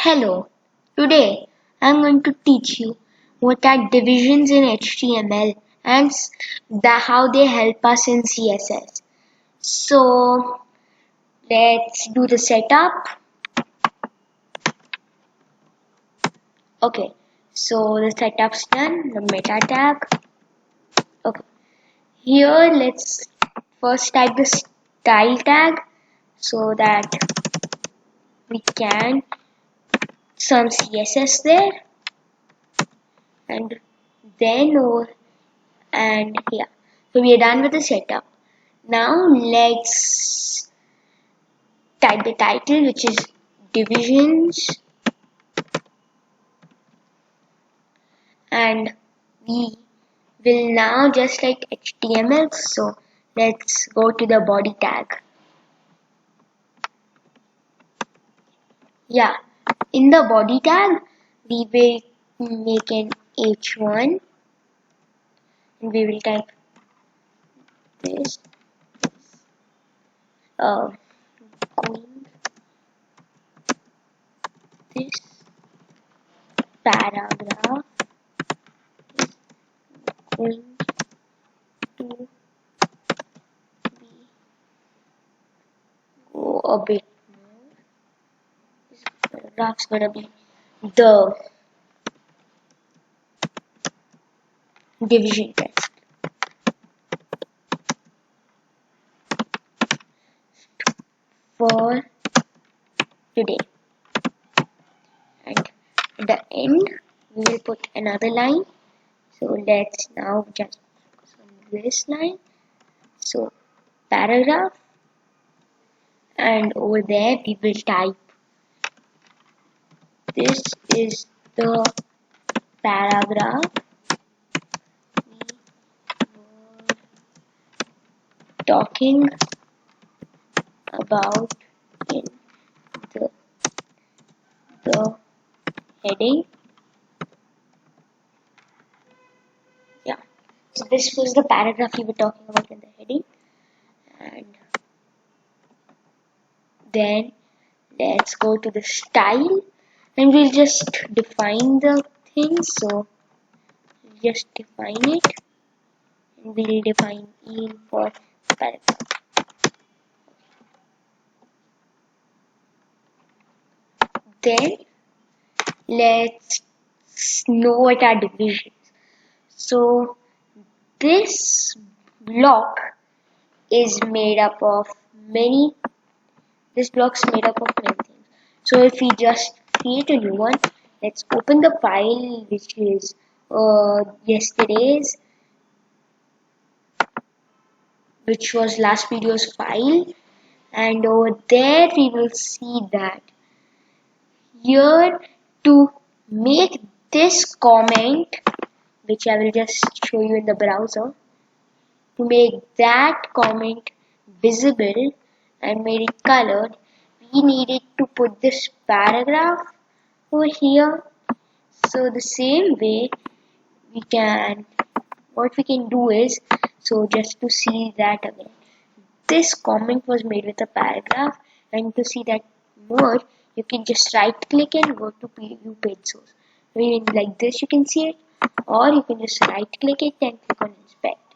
Hello, today I'm going to teach you what are divisions in HTML and how they help us in CSS. So let's do the setup. Okay, so the setup's done, the meta tag. Okay, here let's first type the style tag so that we can some CSS there, and then and yeah, so we are done with the setup. Now let's type the title, which is divisions, and we will now just like HTML, so let's go to the body tag. Yeah, in the body tag we will make an h1 and we will type this going this paragraph is going to be go a bit more. This paragraph's gonna be the division test for today, and at the end we will put another line. So let's now just focus on this line, so paragraph, and over there we will type this is the paragraph we were talking about in the heading. Yeah, so this was the paragraph we were talking about in the heading, and then let's go to the style and we'll just define the thing. So just define it, and we'll define E for paragraph. Then let's know what are divisions. So this block is made up of many this block's made up of many things. So if we just create a new one, let's open the file which is yesterday's, which was last video's file, and over there we will see that here to make this comment, which I will just show you in the browser, to make that comment visible and made it colored, we needed to put this paragraph over here. So the same way what we can do is, so just to see that again, this comment was made with a paragraph, and to see that more you can just right click and go to view page source. I mean, like this you can see it, or you can just right click it and click on inspect.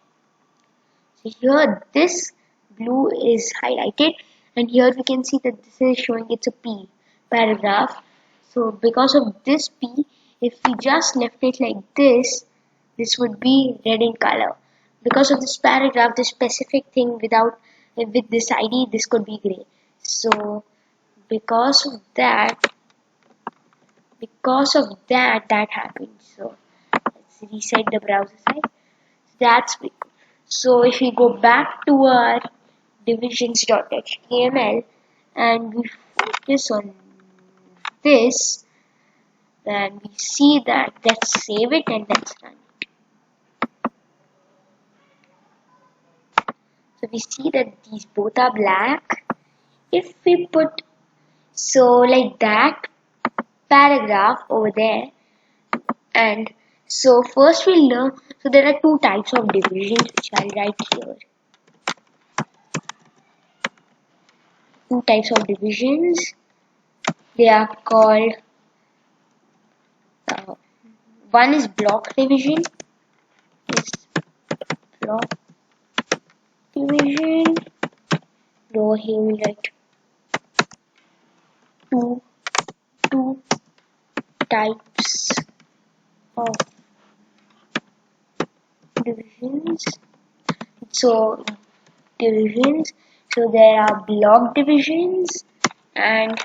So here this blue is highlighted, and here we can see that this is showing it's a P paragraph. So because of this P, if we just left it like this, this would be red in color. Because of this paragraph, this specific thing with this ID, this could be gray. So because of that that happens. So let's reset the browser side. That's big. So if we go back to our divisions.html and we focus on this, then we see that. Let's save it and let's run it. So we see that these both are black. If we put like that paragraph over there, and so first we'll learn. So there are two types of divisions which I'll write here. Two types of divisions. They are called uh, one is block division. Block division. Over here we write two types of divisions. So divisions. So there are block divisions and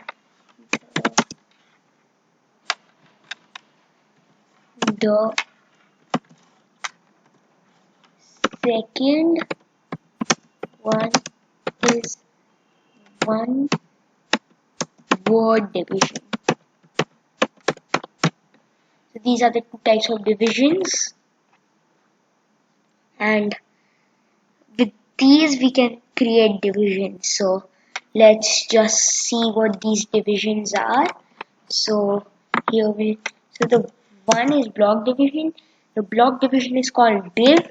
the second one is one word division. So these are the two types of divisions, and with these we can create divisions. So let's just see what these divisions are. So here so the one is block division. The block division is called div,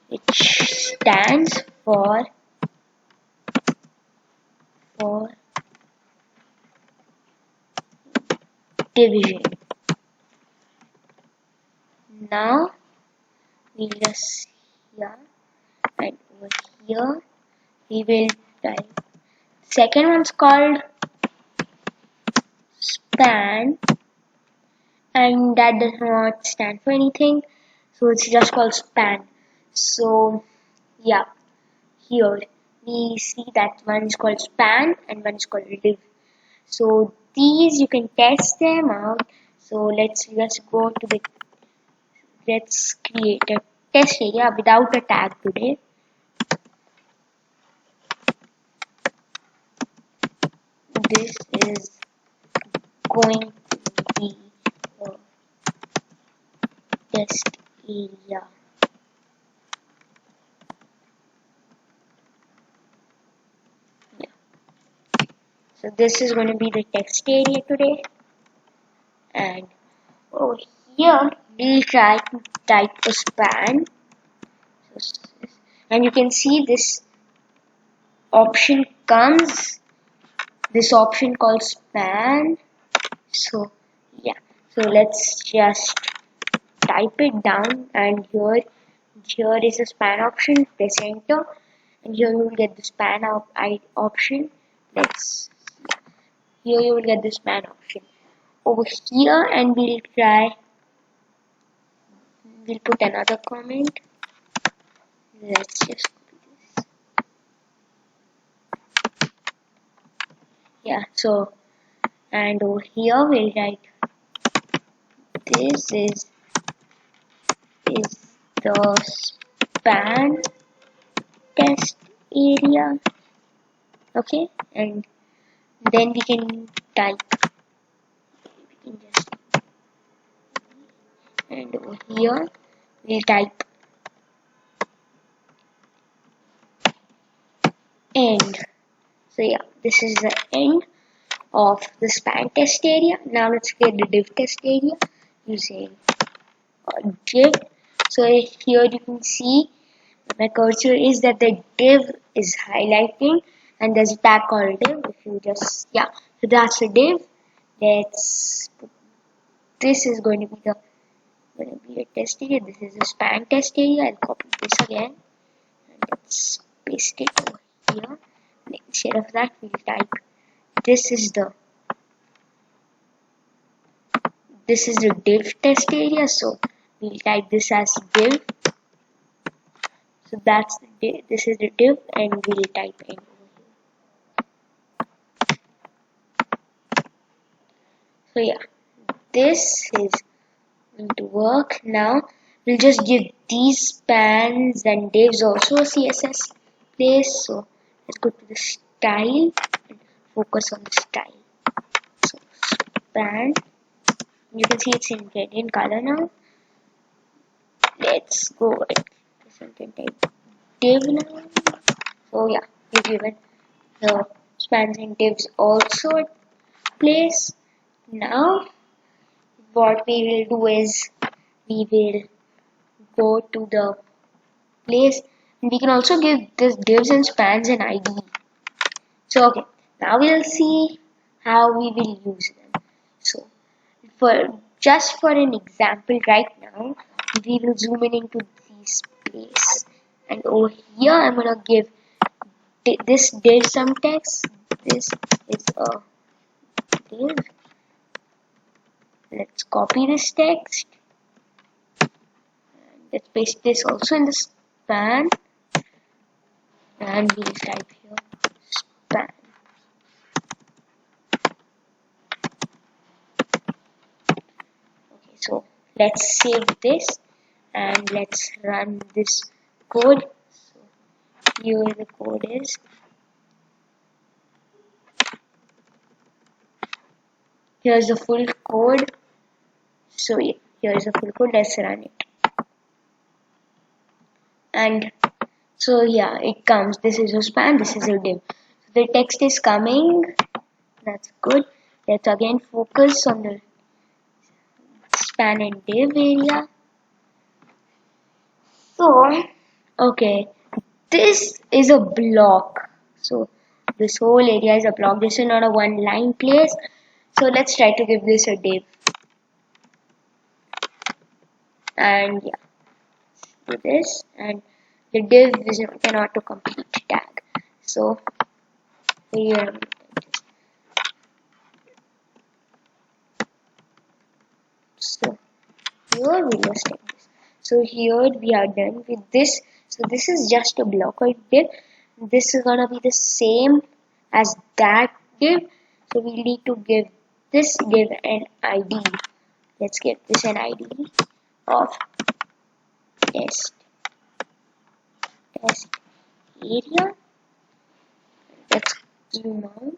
which stands for division. Now we'll just here and over here we will type. Second one's called span, and that does not stand for anything, so it's just called span. So yeah, here we see that one is called span and one is called div. So these you can test them out. So let's go to the let's create a test area without a tag today. This is going to be a test area. Yeah. So this is going to be the text area today, and over here we'll try to type a span, and you can see this option comes, this option called span. So yeah, so let's just type it down, and here is the span option. Press enter, and here you will get the span option. Here you will get the span option over here, and we'll put another comment. Let's just do this. Yeah, so and over here we'll write this is the span test area. Okay, and then we can type, and over here we'll type end. So yeah, this is the end of the span test area. Now let's create the div test area using div. So here you can see my cursor is that the div is highlighting, and there's a tag called div. If you just so that's a div. This is going to be a test area. This is a span test area. I'll copy this again and let's paste it over here. And instead of that, we'll type this is the div test area. So we'll type this as div. So that's the div. This is the div, and we'll type in over here. So yeah, this is going to work. Now we'll just give these spans and divs also a CSS place. So let's go to the style and focus on the style. So span, you can see it's in gradient color now. Let's go and something type div now. So yeah, we've given the spans and divs also a place. Now what we will do is we will go to the place We can also give this divs and spans an ID. So okay, now we'll see how we will use them. So for an example right now, we will zoom in into this place, and over here I'm gonna give this div some text. This is a div. Let's copy this text. Let's paste this also in the span, and we'll type here span. Okay, so let's save this and let's run this code. So here the code is. Here's the full code. So yeah, here's the full code. Let's run it. And so yeah, it comes. This is a span. This is a div. So the text is coming. That's good. Let's again focus on the span and div area. So okay, this is a block. So this whole area is a block. This is not a one line place. So let's try to give this a div. And yeah, do this, and the div is an autocomplete tag. So here, so here we just take this. So here we are done with this. So this is just a blocker div. This is gonna be the same as that div. So we need to give this div an ID. Let's give this an ID of test area. Let's zoom out.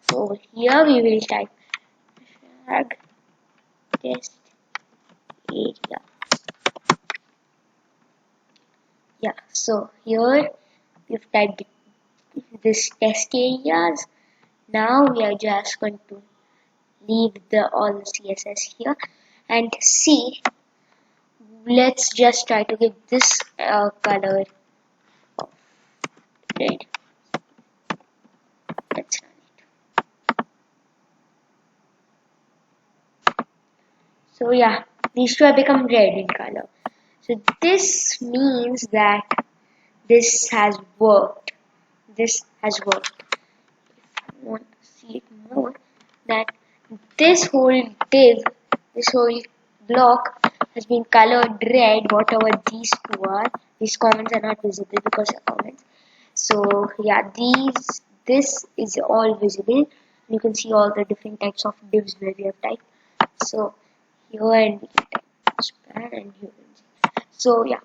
So over here we will type tag test area. Yeah, so here we've typed this test areas. Now we are just going to leave all the CSS here and see. Let's just try to give this color of red. Let's run it. So yeah, these two have become red in color. So this means that this has worked. This has worked. If you want to see it more, that this whole div, this whole block has been colored red. Whatever these two are, these comments are not visible because they're comments. So yeah, this is all visible. You can see all the different types of divs where we have typed. So here and we can type span and here. So yeah,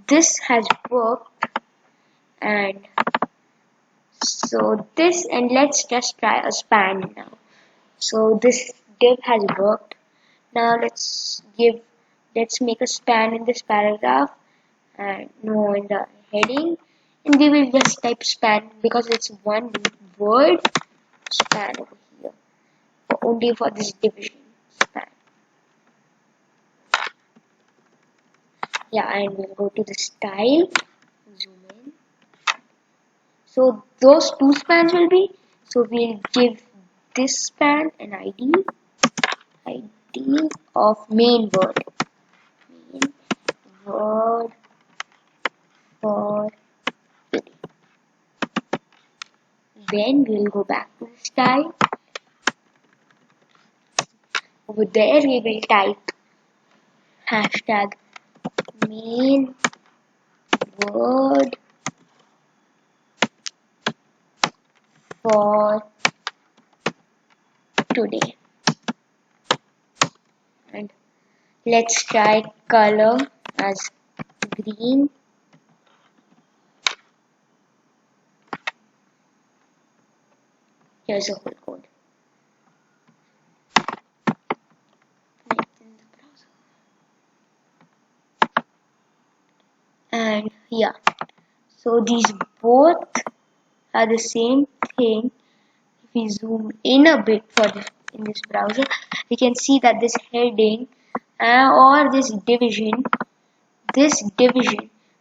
this has worked, and so this, and let's just try a span now. So this div has worked. Now let's make a span in this paragraph and no in the heading, and we will just type span because it's one word, span over here, only for this division, span. Yeah, and we'll go to the style, zoom in. So those two spans will be, so we'll give this span an ID of main word for today. Then we'll go back to the style. Over there we will type hashtag main word for today, and let's try color as green. Here's the whole code. And yeah, so these both are the same thing. If we zoom in a bit in this browser, we can see that this heading or this division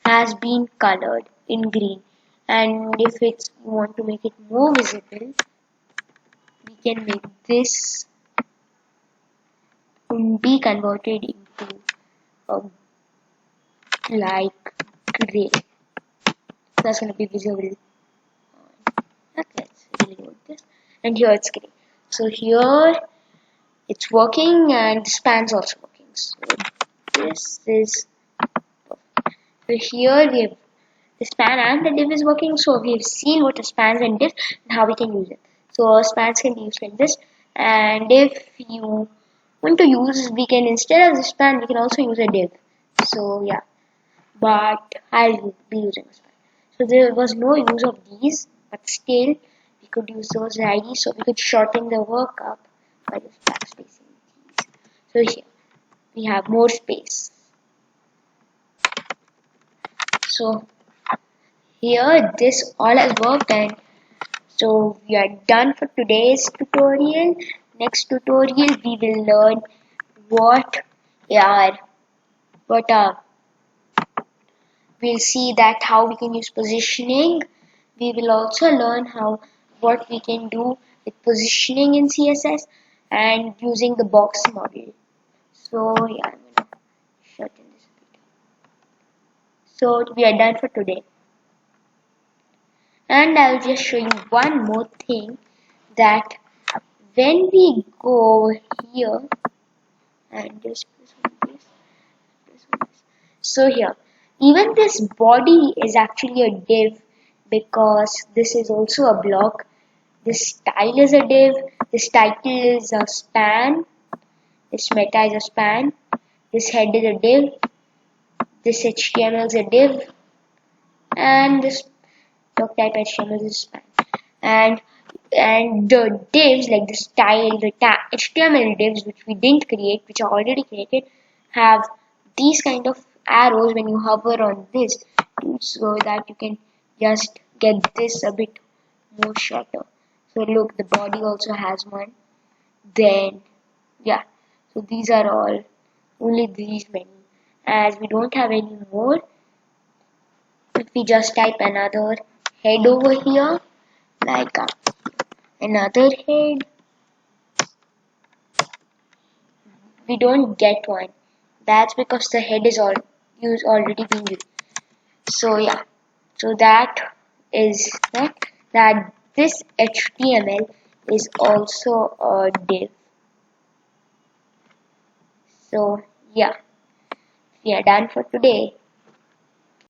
has been colored in green, and if it's you want to make it more visible, we can make this be converted into like gray. That's going to be visible. Okay, let's reload this, and here it's gray. So here it's working and the span's also working. So this is so here we have the span and the div is working. So we've seen what a spans and div and how we can use it. So spans can be used like this, and if you want to use, we can instead of the span we can also use a div. So yeah, but I'll be using a span. So there was no use of these, but still we could use those IDs, so we could shorten the work up by just backspacing these. So here we have more space. So here this all has worked, and so we are done for today's tutorial. Next tutorial we will learn what are we'll see that how we can use positioning. We will also learn what we can do with positioning in CSS and using the box model. So yeah, I'm gonna shorten this a bit. So we are done for today. And I'll just show you one more thing, that when we go here and this. So here, even this body is actually a div because this is also a block. This style is a div, this title is a span, this meta is a span, this head is a div, this HTML is a div, and this doc type HTML is a span. And the divs like the style, the HTML divs which we didn't create, which are already created, have these kind of arrows when you hover on this, so that you can just get this a bit more shorter. So look, the body also has one. Then yeah, so these are all only these many. As we don't have any more, if we just type another head over here, like another head, we don't get one. That's because the head is already being used. So yeah, so that is that this HTML is also a div. So yeah, we are done for today.